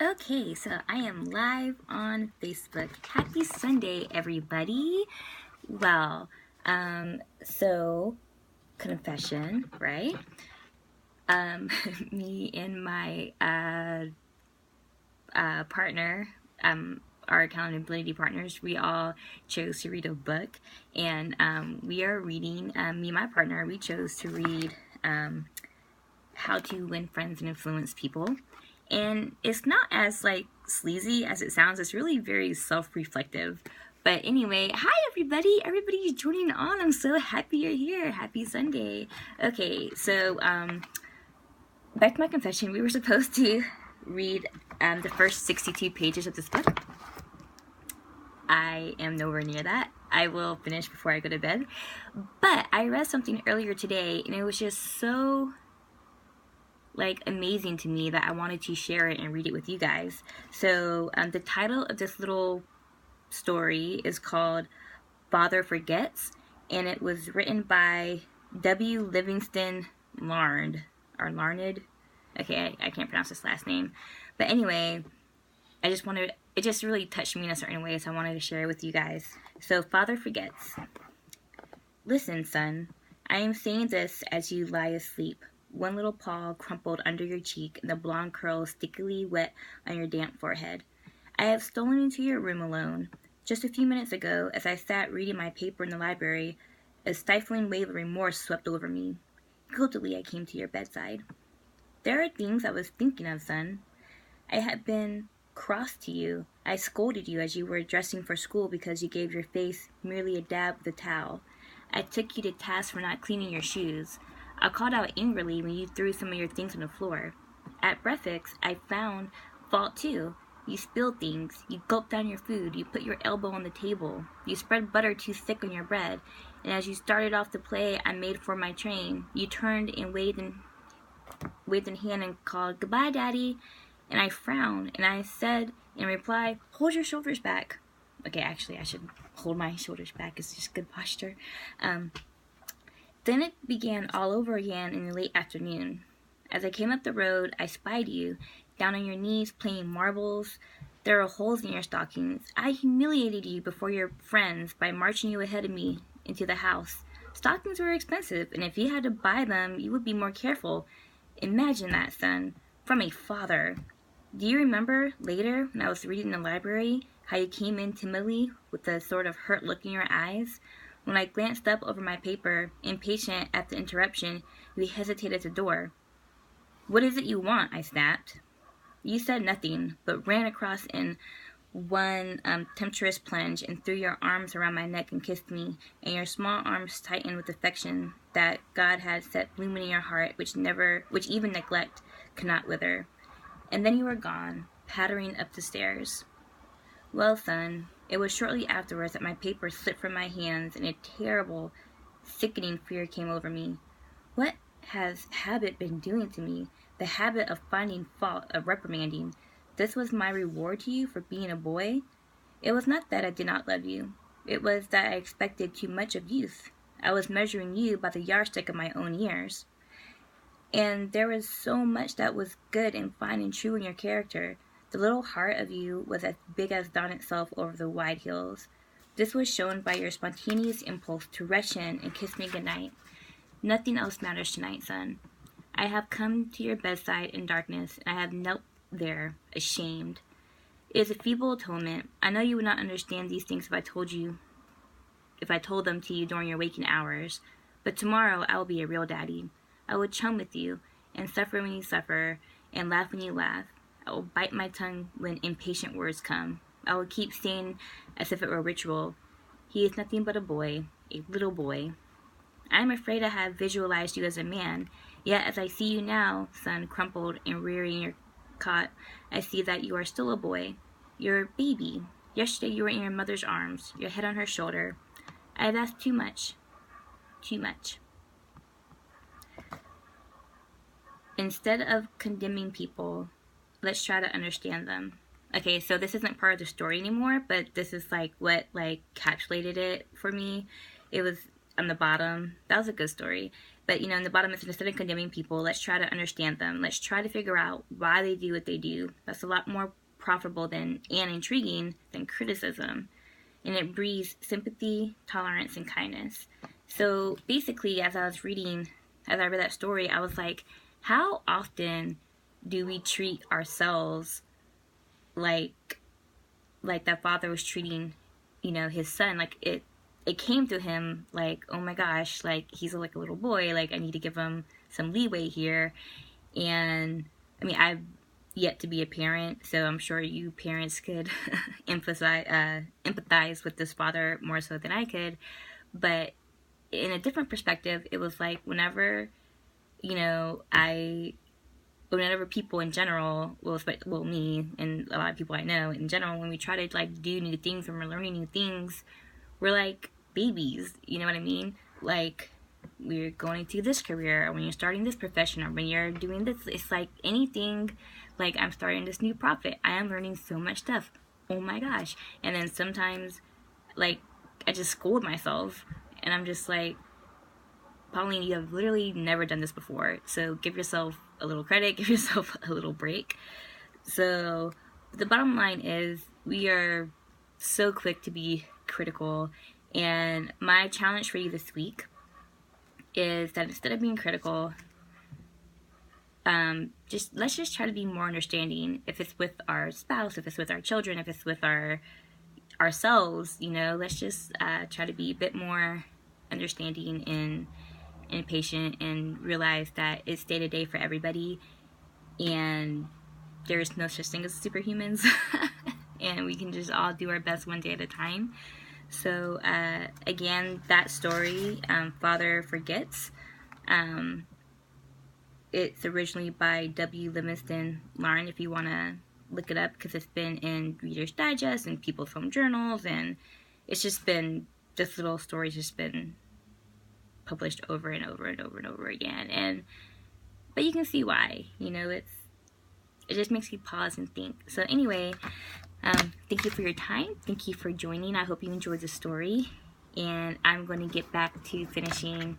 Okay, so I am live on Facebook. Happy Sunday, everybody. Well, so confession, right? Me and my partner, our accountability partners, we all chose to read a book, and we are reading. Me and my partner, we chose to read How to Win Friends and Influence People. And it's not as like sleazy as it sounds. It's really very self-reflective. But anyway, hi everybody. Everybody's joining on. I'm so happy you're here. Happy Sunday. Okay, so back to my confession. We were supposed to read the first 62 pages of this book. I am nowhere near that. I will finish before I go to bed. But I read something earlier today, and it was just so amazing to me that I wanted to share it and read it with you guys. So the title of this little story is called Father Forgets, and it was written by W. Livingston Larned, or Larned. Okay, I can't pronounce his last name. But anyway, it just really touched me in a certain way, so I wanted to share it with you guys. So Father Forgets. Listen, son, I am saying this as you lie asleep. One little paw crumpled under your cheek, and the blonde curls stickily wet on your damp forehead. I have stolen into your room alone. Just a few minutes ago, as I sat reading my paper in the library, a stifling wave of remorse swept over me. Guiltily, I came to your bedside. There are things I was thinking of, son. I had been cross to you. I scolded you as you were dressing for school because you gave your face merely a dab with a towel. I took you to task for not cleaning your shoes. I called out angrily when you threw some of your things on the floor. At breakfast, I found fault too. You spilled things. You gulped down your food. You put your elbow on the table. You spread butter too thick on your bread. And as you started off to play, I made for my train. You turned and waved in hand and called, "Goodbye, Daddy." And I frowned, and I said in reply, "Hold your shoulders back." Okay, actually, I should hold my shoulders back. It's just good posture. Then it began all over again in the late afternoon. As I came up the road, I spied you, down on your knees playing marbles. There were holes in your stockings. I humiliated you before your friends by marching you ahead of me into the house. Stockings were expensive, and if you had to buy them, you would be more careful. Imagine that, son, from a father. Do you remember later, when I was reading in the library, how you came in timidly with a sort of hurt look in your eyes? When I glanced up over my paper, impatient at the interruption, you hesitated at the door. "What is it you want?" I snapped. You said nothing, but ran across in one tempestuous plunge and threw your arms around my neck and kissed me, and your small arms tightened with affection that God had set blooming in your heart, which even neglect could not wither. And then you were gone, pattering up the stairs. Well, son, it was shortly afterwards that my paper slipped from my hands, and a terrible, sickening fear came over me. What has habit been doing to me? The habit of finding fault, of reprimanding. This was my reward to you for being a boy? It was not that I did not love you. It was that I expected too much of youth. I was measuring you by the yardstick of my own years. And there was so much that was good and fine and true in your character. The little heart of you was as big as dawn itself over the wide hills. This was shown by your spontaneous impulse to rush in and kiss me goodnight. Nothing else matters tonight, son. I have come to your bedside in darkness, and I have knelt there, ashamed. It is a feeble atonement. I know you would not understand these things if I told them to you during your waking hours. But tomorrow I will be a real daddy. I will chum with you, and suffer when you suffer, and laugh when you laugh. I will bite my tongue when impatient words come. I will keep saying, as if it were ritual, "He is nothing but a boy, a little boy." I am afraid I have visualized you as a man, yet as I see you now, son, crumpled and weary in your cot, I see that you are still a boy. You're a baby. Yesterday you were in your mother's arms, your head on her shoulder. I have asked too much. Too much. Instead of condemning people, let's try to understand them. Okay, so this isn't part of the story anymore, but this is what encapsulated it for me. It was on the bottom, that was a good story. But, in the bottom, it's instead of condemning people, let's try to understand them. Let's try to figure out why they do what they do. That's a lot more profitable and intriguing than criticism. And it breeds sympathy, tolerance, and kindness. So basically, as I read that story, I was like, how often do we treat ourselves like that father was treating, his son? Like it came to him like, oh my gosh, like he's like a little boy, like I need to give him some leeway here. And I mean, I've yet to be a parent, so I'm sure you parents could empathize with this father more so than I could. But in a different perspective, it was like whenever people in general, well, me and a lot of people I know in general, when we try to like do new things, when we're learning new things, we're like babies, you know what I mean? Like, we're going to this career, or when you're starting this profession, or when you're doing this, it's like anything, like I'm starting this new profit, I am learning so much stuff, oh my gosh. And then sometimes, like, I just scold myself, and I'm just like, Pauline, you have literally never done this before, so give yourself a little credit, give yourself a little break. So the bottom line is, we are so quick to be critical, and my challenge for you this week is that instead of being critical, let's just try to be more understanding. If it's with our spouse, if it's with our children, if it's with ourselves, let's just try to be a bit more understanding and patient, and realize that it's day to day for everybody, and there's no such thing as superhumans, and we can just all do our best one day at a time. So again, that story, Father Forgets, it's originally by W. Livingston Larn, if you want to look it up, because it's been in Reader's Digest and People's Home Journals, and it's just been, this little story's just been published over and over and over and over again. But you can see why, it just makes you pause and think. So anyway, thank you for your time. Thank you for joining. I hope you enjoyed the story, and I'm going to get back to finishing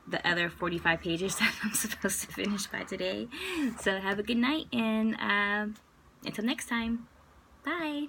the other 45 pages that I'm supposed to finish by today. So have a good night, and until next time, bye.